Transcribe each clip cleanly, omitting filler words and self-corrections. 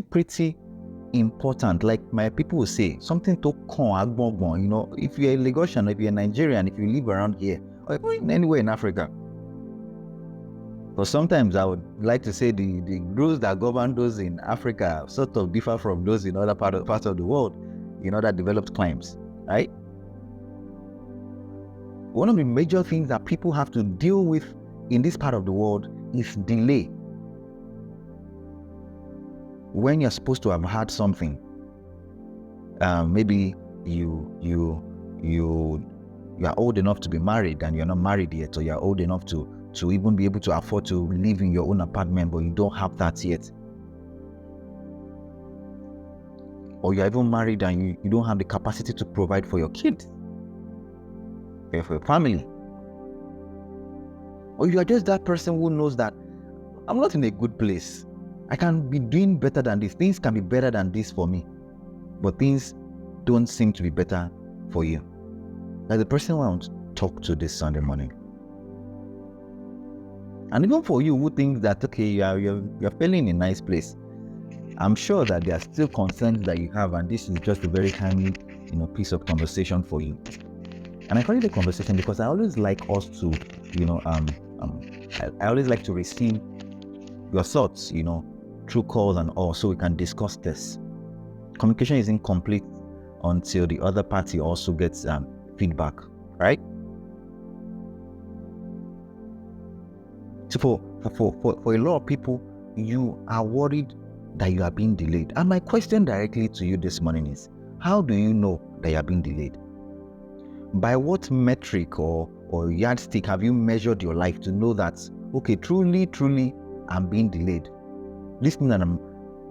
pretty important. Like my people will say, something to agbongbon. If you're a Lagosian, if you're a Nigerian, if you live around here, or even anywhere in Africa. But sometimes I would like to say the rules that govern those in Africa sort of differ from those in other parts of the world, in other developed climes, right? One of the major things that people have to deal with in this part of the world is delay. When you're supposed to have had something, maybe you are old enough to be married and you're not married yet, or you're old enough to even be able to afford to live in your own apartment, but you don't have that yet. Or you're even married and you don't have the capacity to provide for your kids, for your family. Or you are just that person who knows that I'm not in a good place. I can be doing better than this. Things can be better than this for me, but things don't seem to be better for you. Like the person who I want to talk to this Sunday morning. And even for you who thinks that, okay, you're feeling in a nice place, I'm sure that there are still concerns that you have, and this is just a very timely, piece of conversation for you. And I call it a conversation because I always like us to, I always like to receive your thoughts, through calls and all, so we can discuss this. Communication is incomplete until the other party also gets feedback, right? So for a lot of people, you are worried that you are being delayed. And my question directly to you this morning is, how do you know that you are being delayed? By what metric or yardstick have you measured your life to know that, okay, truly, I'm being delayed? This thing that I'm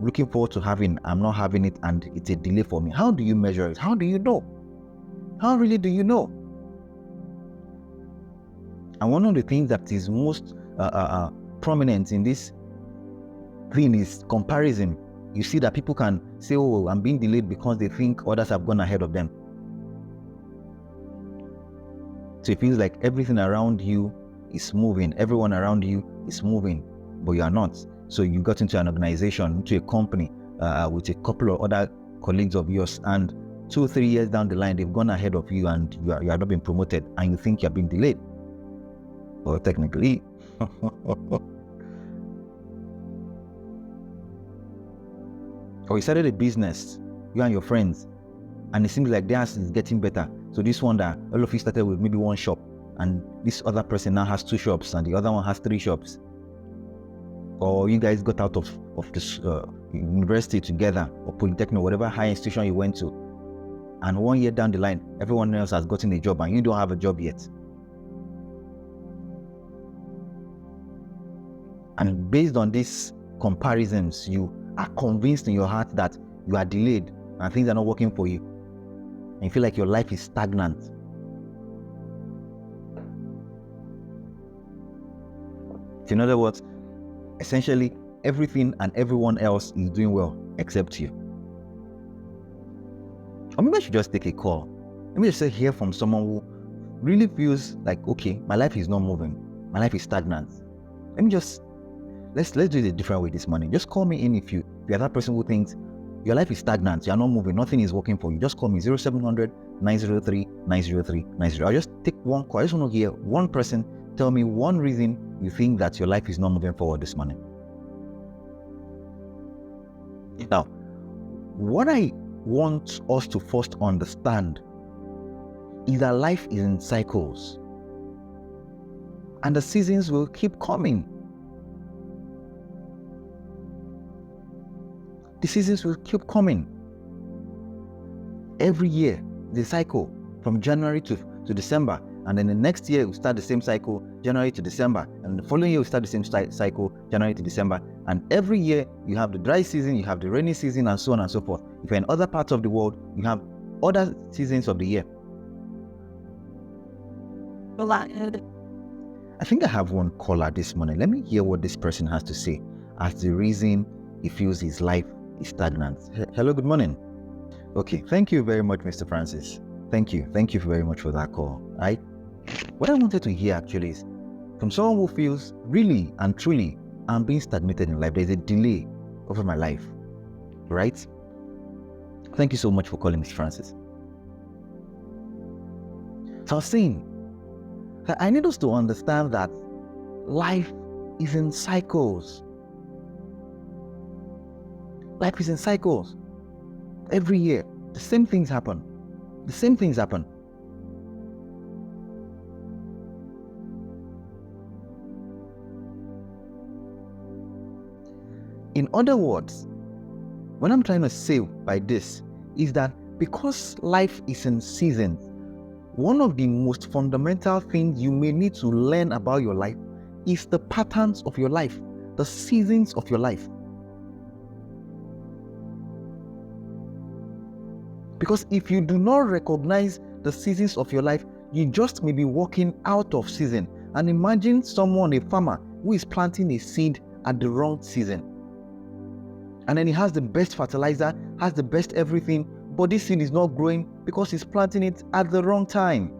looking forward to having, I'm not having it, and it's a delay for me. How do you measure it? How do you know? How really do you know? And one of the things that is most prominent in this thing is comparison. You see that people can say, oh, I'm being delayed because they think others have gone ahead of them. So it feels like everything around you is moving, everyone around you is moving, but you are not. So you got into an organization, into a company with a couple of other colleagues of yours, and 2 or 3 years down the line, they've gone ahead of you and you are not being promoted, and you think you're being delayed. Well, technically, or you started a business, you and your friends, and it seems like theirs is getting better. So this one that all of you started with maybe one shop, and this other person now has 2 shops, and the other one has 3 shops. Or you guys got out of this university together, or polytechnic, whatever high institution you went to, and 1 year down the line, everyone else has gotten a job and you don't have a job yet. And based on these comparisons, you are convinced in your heart that you are delayed and things are not working for you. And you feel like your life is stagnant. So in other words, essentially, everything and everyone else is doing well except you. Or maybe I should just take a call. Let me just hear from someone who really feels like, okay, my life is not moving. My life is stagnant. Let's do it a different way this morning. Just call me in if you're that person who thinks your life is stagnant, you're not moving, nothing is working for you. Just call me 0700 903 903 90. I'll just take one call. I just want to hear one person tell me one reason you think that your life is not moving forward this morning. Now, what I want us to first understand is that life is in cycles, and the seasons will keep coming. The seasons will keep coming. Every year, the cycle from January to December, and then the next year we'll start the same cycle, January to December, and the following year we'll start the same cycle, January to December. And every year you have the dry season, you have the rainy season, and so on and so forth. If you're in other parts of the world, you have other seasons of the year. I think I have one caller this morning. Let me hear what this person has to say as the reason he feels his life is stagnant. Hello, good morning. Okay, thank you very much, Mr. Francis. Thank you very much for that call. Right? What I wanted to hear actually is from someone who feels really and truly I'm being stagnated in life. There's a delay over my life. right? Thank you so much for calling, Miss Francis. So I was saying that I need us to understand that life is in cycles. Life is in cycles. Every year, the same things happen. The same things happen. In other words, what I'm trying to say by this is that because life is in seasons, one of the most fundamental things you may need to learn about your life is the patterns of your life, the seasons of your life. Because if you do not recognize the seasons of your life, you just may be walking out of season. And imagine someone, a farmer, who is planting a seed at the wrong season. And then he has the best fertilizer, has the best everything, but this seed is not growing because he's planting it at the wrong time.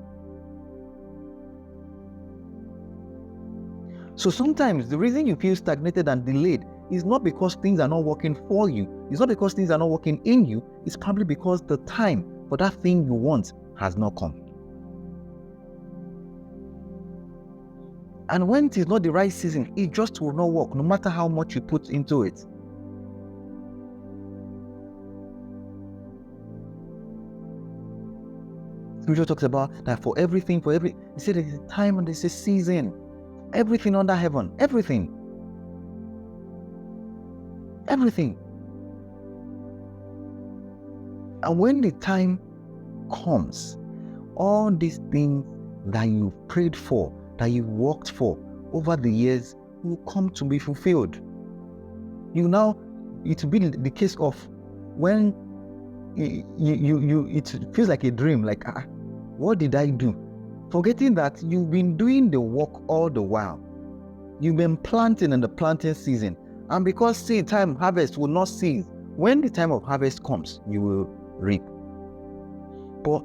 So sometimes the reason you feel stagnated and delayed is not because things are not working for you. It's not because things are not working in you. It's probably because the time for that thing you want has not come. And when it is not the right season, it just will not work, no matter how much you put into it. Scripture talks about that for everything, he said there's a time and there's a season. Everything under heaven, everything. And when the time comes, all these things that you prayed for, that you worked for over the years will come to be fulfilled. It will be the case of when it feels like a dream, like, what did I do? Forgetting that you've been doing the work all the while. You've been planting in the planting season. And because seed time, harvest will not cease. When the time of harvest comes, you will reap. But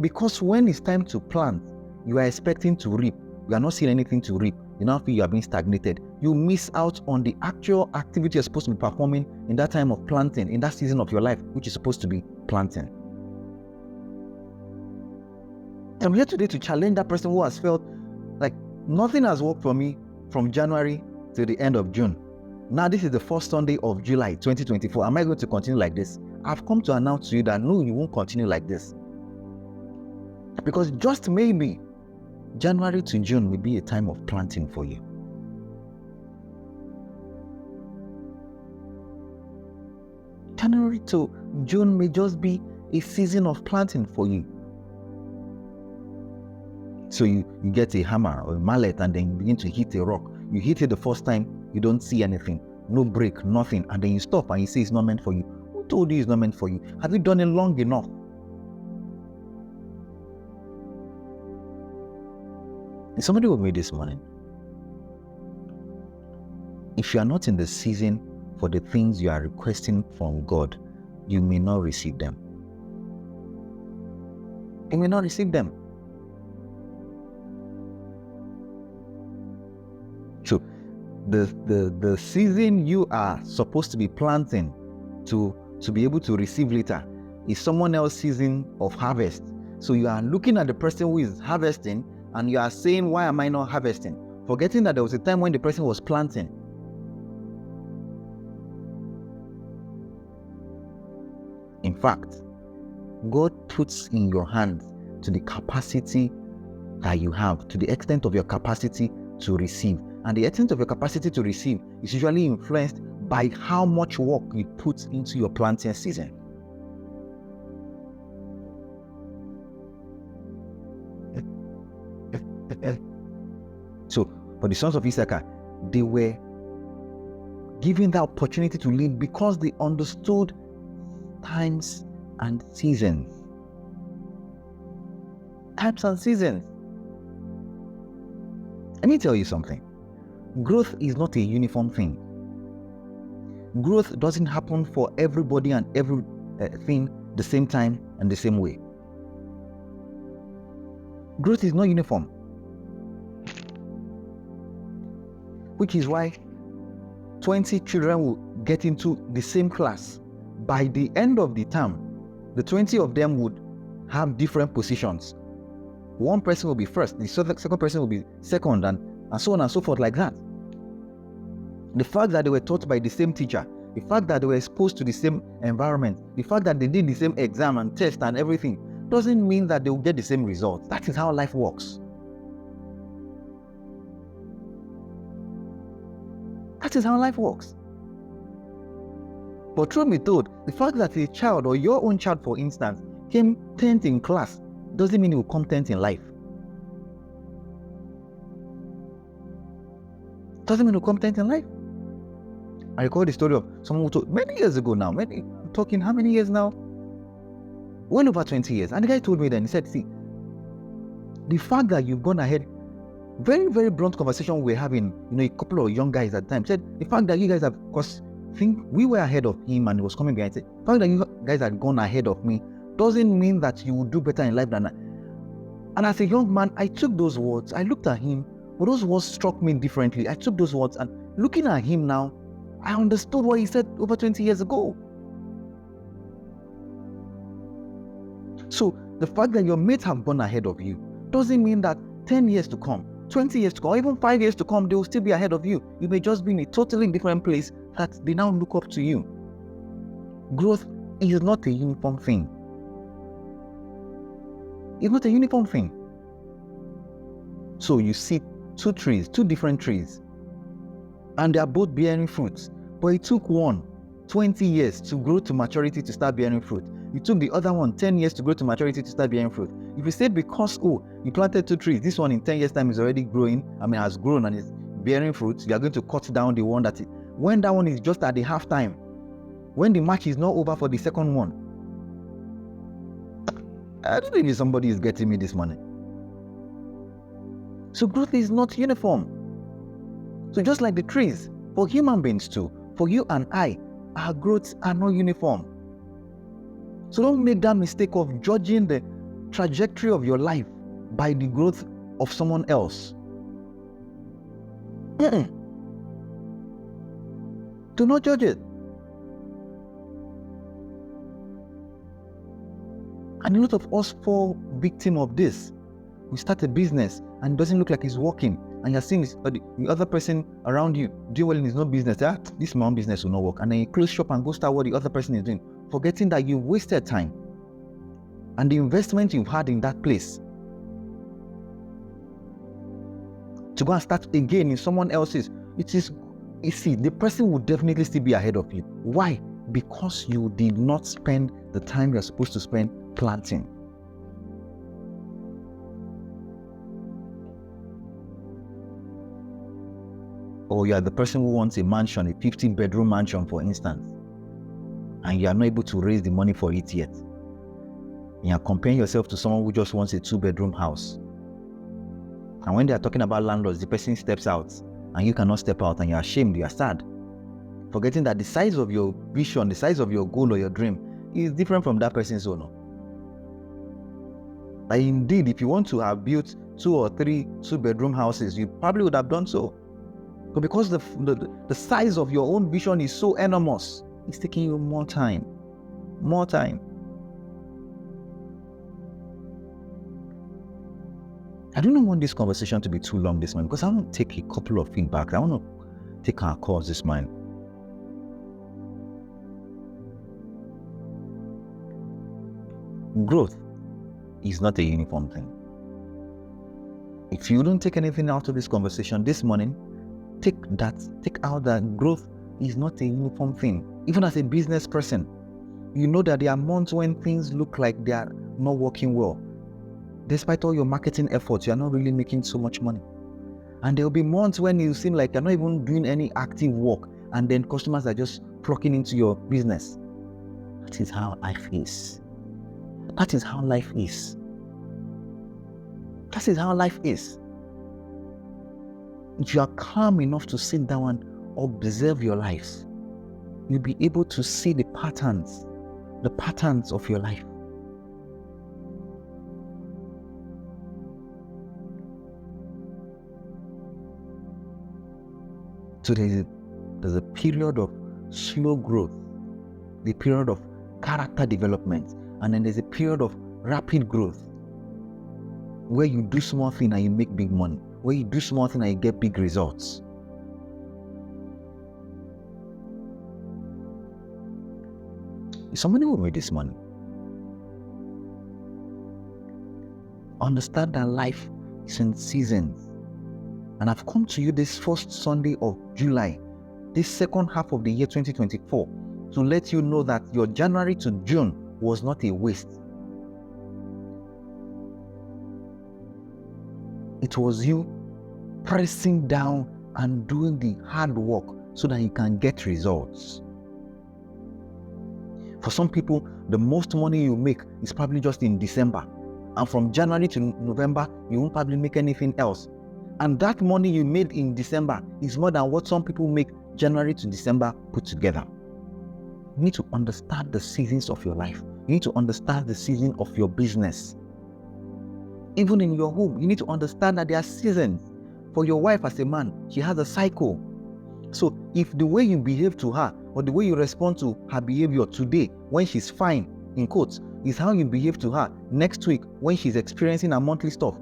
because when it's time to plant, you are expecting to reap, you are not seeing anything to reap, you now feel you are being stagnated, you miss out on the actual activity you're supposed to be performing in that time of planting, in that season of your life, which is supposed to be planting. I'm here today to challenge that person who has felt like nothing has worked for me from January to the end of June. Now this is the first Sunday of July 2024. Am I going to continue like this? I've come to announce to you that no, you won't continue like this. Because just maybe January to June will be a time of planting for you. January to June may just be a season of planting for you. So you get a hammer or a mallet and then you begin to hit a rock. You hit it the first time, you don't see anything, no break, nothing, and then you stop and you say it's not meant for you. Who told you it's not meant for you? Have you done it long enough? Is somebody with me this morning? If you are not in the season for the things you are requesting from God, you may not receive them. You may not receive them. So the season you are supposed to be planting to be able to receive later is someone else's season of harvest. So you are looking at the person who is harvesting and you are saying, why am I not harvesting? Forgetting that there was a time when the person was planting. In fact, God puts in your hands to the capacity that you have, to the extent of your capacity to receive. And the extent of your capacity to receive is usually influenced by how much work you put into your planting season. So, for the sons of Issachar, they were given the opportunity to lead because they understood times and seasons. Times and seasons. Let me tell you something. Growth is not a uniform thing. Growth doesn't happen for everybody and everything the same time and the same way. Growth is not uniform. Which is why 20 children will get into the same class by the end of the term, the 20 of them would have different positions. One person will be first, the second person will be second, and so on and so forth like that. The fact that they were taught by the same teacher, the fact that they were exposed to the same environment, the fact that they did the same exam and test and everything, doesn't mean that they will get the same results. That is how life works. That is how life works. But truth be told, the fact that a child, or your own child for instance, came 10th in class doesn't mean he will come 10th in life. Doesn't mean he will come 10th in life. I recall the story of someone who told many years ago now, I'm talking how many years now? Well over 20 years. And the guy told me then, he said, see, the fact that you've gone ahead, very, very blunt conversation we were having, a couple of young guys at the time, said, the fact that you guys have, because I think we were ahead of him and he was coming behind, said, the fact that you guys had gone ahead of me doesn't mean that you will do better in life than I. And as a young man, I took those words, I looked at him, but those words struck me differently. I took those words and looking at him now, I understood what he said over 20 years ago. So the fact that your mates have gone ahead of you doesn't mean that 10 years to come, 20 years to come, or even 5 years to come, they will still be ahead of you. You may just be in a totally different place that they now look up to you. Growth is not a uniform thing. It's not a uniform thing. So you see two different trees, and they are both bearing fruits. But it took one 20 years to grow to maturity to start bearing fruit. It took the other one 10 years to grow to maturity to start bearing fruit. If you say because, you planted 2 trees, this one in 10 years time is already has grown and is bearing fruit, you are going to cut down the one when that one is just at the half time, when the match is not over for the second one. I don't think somebody is getting me this morning. So growth is not uniform. So just like the trees, for human beings too, for you and I, our growths are not uniform. So don't make that mistake of judging the trajectory of your life by the growth of someone else. Do not judge it. And a lot of us fall victim of this. We start a business and it doesn't look like it's working, and you're seeing the other person around you do well in his own business. This my own business will not work. And then you close shop and go start what the other person is doing, forgetting that you wasted time and the investment you've had in that place to go and start again in someone else's. The person will definitely still be ahead of you. Why? Because you did not spend the time you're supposed to spend planting. Or you are the person who wants a mansion, a 15-bedroom mansion, for instance, and you are not able to raise the money for it yet. You are comparing yourself to someone who just wants a 2-bedroom house. And when they are talking about landlords, the person steps out and you cannot step out, and you are ashamed, you are sad, forgetting that the size of your vision, the size of your goal or your dream is different from that person's own. Like indeed, if you want to have built 2 or 3 2-bedroom houses, you probably would have done so. But because the size of your own vision is so enormous, it's taking you more time. More time. I don't want this conversation to be too long this morning, because I want to take a couple of feedbacks. I want to take our calls this morning. Growth is not a uniform thing. If you don't take anything out of this conversation this morning, take out that growth is not a uniform thing. Even as a business person, you know that there are months when things look like they are not working well. Despite all your marketing efforts, you are not really making so much money. And there will be months when you seem like you're not even doing any active work, and then customers are just flocking into your business. That is how life is. That is how life is. That is how life is. If you are calm enough to sit down and observe your lives, you'll be able to see the patterns of your life. So there's a period of slow growth the period of character development, and then there's a period of rapid growth, where you do small thing and you make big money, where you do small thing and you get big results. Is somebody with me this morning? Understand that life is in seasons. And I've come to you this first Sunday of July, this second half of the year 2024, to let you know that your January to June was not a waste. It was you pressing down and doing the hard work so that you can get results. For some people, the most money you make is probably just in December. And from January to November, you won't probably make anything else. And that money you made in December is more than what some people make January to December put together. You need to understand the seasons of your life. You need to understand the season of your business. Even in your home, you need to understand that there are seasons. For your wife as a man, she has a cycle. So if the way you behave to her or the way you respond to her behavior today when she's fine, in quotes, is how you behave to her next week when she's experiencing her monthly stuff,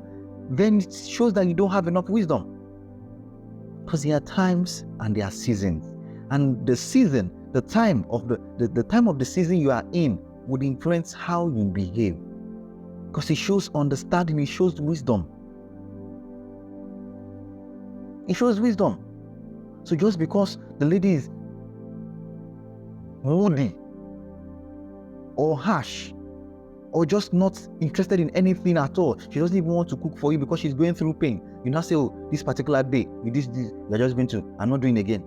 then it shows that you don't have enough wisdom. Because there are times and there are seasons. And the season, the time of the season you are in would influence how you behave. Because it shows understanding, it shows wisdom. It shows wisdom. So just because the lady is moody or harsh or just not interested in anything at all, she doesn't even want to cook for you because she's going through pain, you now say, oh, this particular day, with this, you're just going to, I'm not doing again.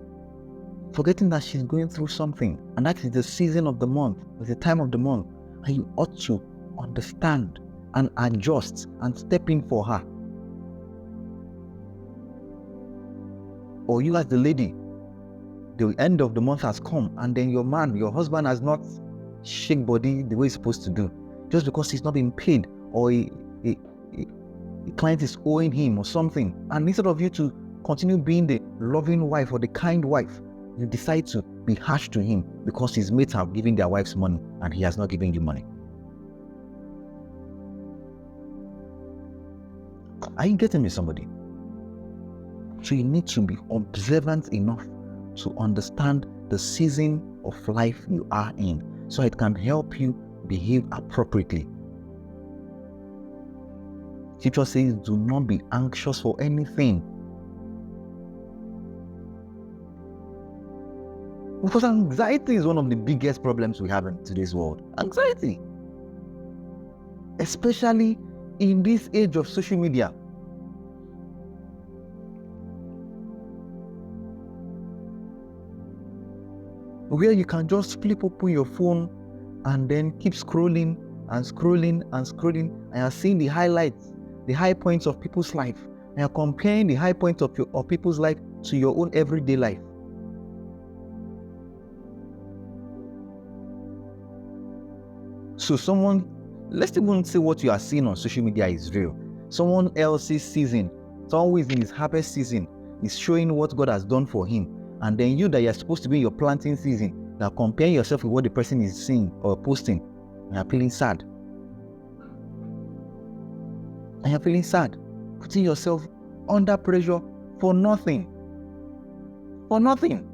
Forgetting that she's going through something, and that is the season of the month, it's the time of the month, and you ought to understand and adjust and step in for her. Or you as the lady, the end of the month has come, and then your man, your husband has not shake body the way he's supposed to do, just because he's not being paid, or a client is owing him or something. And instead of you to continue being the loving wife or the kind wife, you decide to be harsh to him because his mates have given their wives money and he has not given you money. Are you getting me, somebody? So you need to be observant enough to understand the season of life you are in, so it can help you behave appropriately. Scripture says, do not be anxious for anything. Because anxiety is one of the biggest problems we have in today's world. Anxiety. Especially in this age of social media. Where you can just flip open your phone and then keep scrolling and scrolling and scrolling, and you're seeing the highlights, the high points of people's life, and you're comparing the high points of people's life to your own everyday life. So let's even say what you are seeing on social media is real. Someone else's season, someone who is in his harvest season, is showing what God has done for him. And then you that you're supposed to be in your planting season, now compare yourself with what the person is seeing or posting, and you're feeling sad. And you're feeling sad, putting yourself under pressure for nothing. For nothing.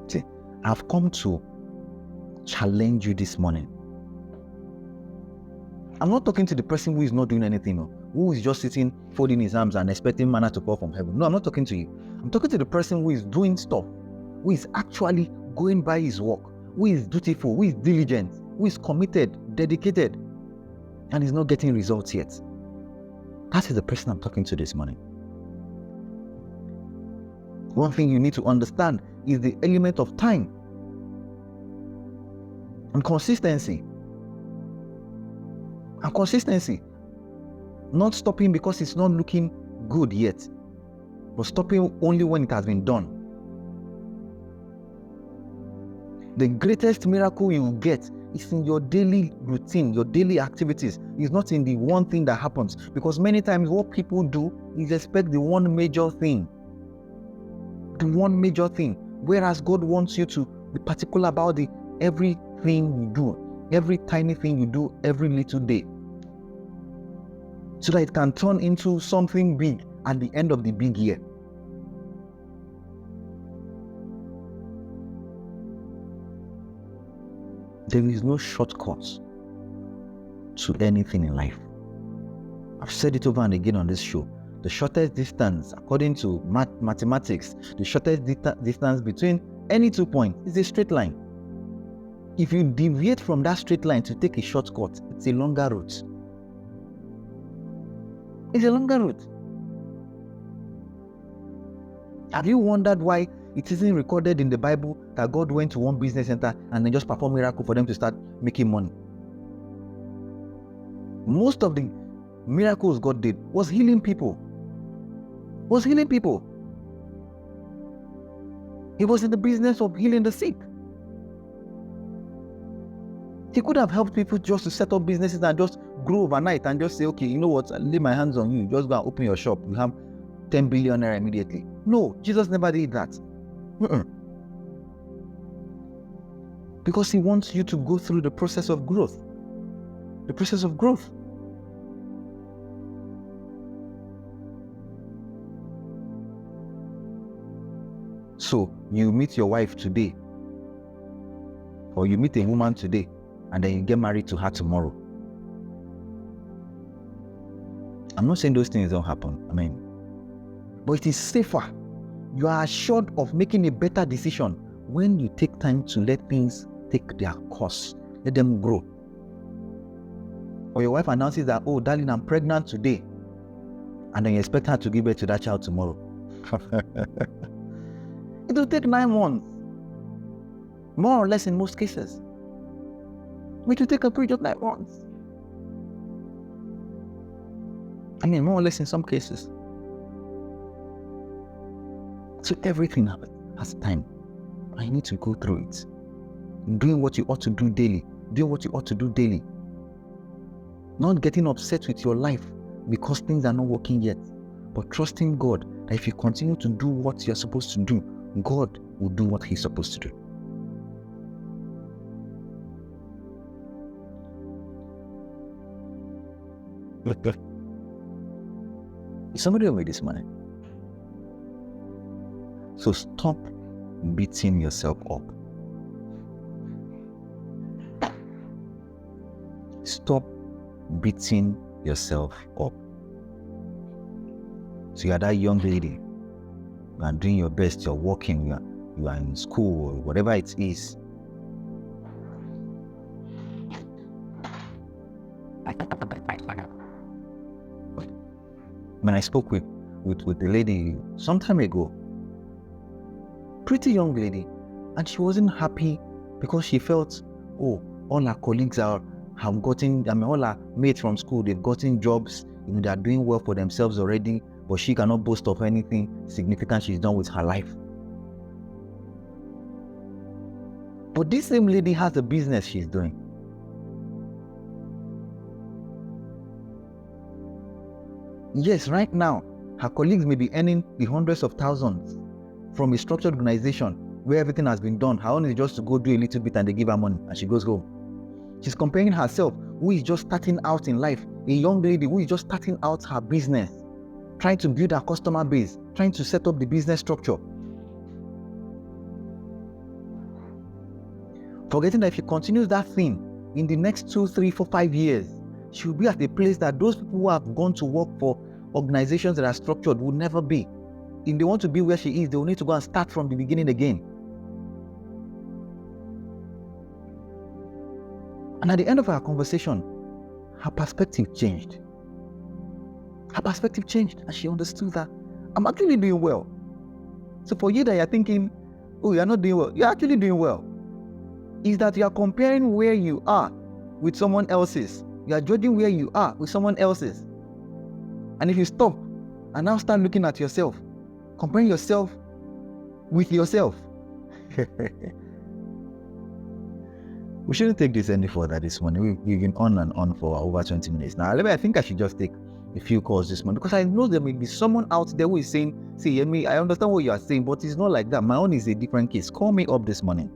See, I've come to challenge you this morning. I'm not talking to the person who is not doing anything, who is just sitting, folding his arms and expecting manna to fall from heaven. No, I'm not talking to you. I'm talking to the person who is doing stuff, who is actually going by his work, who is dutiful, who is diligent, who is committed, dedicated, and is not getting results yet. That is the person I'm talking to this morning. One thing you need to understand is the element of time and consistency. And consistency. Not stopping because it's not looking good yet, but stopping only when it has been done. The greatest miracle you will get is in your daily routine, your daily activities. It's not in the one thing that happens, because many times what people do is expect the one major thing the one major thing. Whereas God wants you to be particular about everything you do, every tiny thing you do every little day, so that it can turn into something big at the end of the big year. There is no shortcut to anything in life. I've said it over and again on this show. The shortest distance, according to mathematics, the shortest distance between any 2 points is a straight line. If you deviate from that straight line to take a shortcut, it's a longer route. It's a longer route. Have you wondered why it isn't recorded in the Bible that God went to one business center and then just performed miracle for them to start making money? Most of the miracles God did was healing people. He was in the business of healing the sick. He could have helped people just to set up businesses and just grow overnight and just say, okay, you know what, I'll lay my hands on you. Just go and open your shop. You have 10 billion naira immediately. No, Jesus never did that. Because he wants you to go through the process of growth. The process of growth. So you meet your wife today, or you meet a woman today, and then you get married to her tomorrow. I'm not saying those things don't happen. But it is safer. You are assured of making a better decision when you take time to let things take their course. Let them grow. Or your wife announces that, oh, darling, I'm pregnant today. And then you expect her to give birth to that child tomorrow. It will take 9 months. More or less in most cases. It will take a period of 9 months. More or less in some cases. So everything has time. And you need to go through it. Doing what you ought to do daily. Not getting upset with your life because things are not working yet. But trusting God that if you continue to do what you're supposed to do, God will do what he's supposed to do. Is somebody over this morning? So stop beating yourself up. Stop beating yourself up. So you are that young lady. You are doing your best. You're working. You are in school, or whatever it is. When I spoke with the lady some time ago, pretty young lady, and she wasn't happy because she felt, oh, all her colleagues have gotten, all her mates from school, they've gotten jobs, they are doing well for themselves already, but she cannot boast of anything significant she's done with her life. But this same lady has a business she's doing. Yes, right now, her colleagues may be earning the hundreds of thousands from a structured organization where everything has been done. Her own is just to go do a little bit and they give her money and she goes home. She's comparing herself, who is just starting out in life, a young lady who is just starting out her business, trying to build her customer base, trying to set up the business structure. Forgetting that if she continues that thing in the next 2, 3, 4, 5 years, she will be at a place that those people who have gone to work for organizations that are structured will never be. If they want to be where she is, they will need to go and start from the beginning again. And at the end of our conversation, her perspective changed. And she understood that I'm actually doing well. So for you that you're thinking, oh, you're not doing well, you're actually doing well. Is that you are comparing where you are with someone else's. You are judging where you are with someone else's. And if you stop and now start looking at yourself, comparing yourself with yourself, we shouldn't take this any further this morning. We've been on and on for over 20 minutes now. I think I should just take a few calls this morning, because I know there may be someone out there who is saying, see, I understand what you are saying, but it's not like that. My own is a different case. Call me up this morning.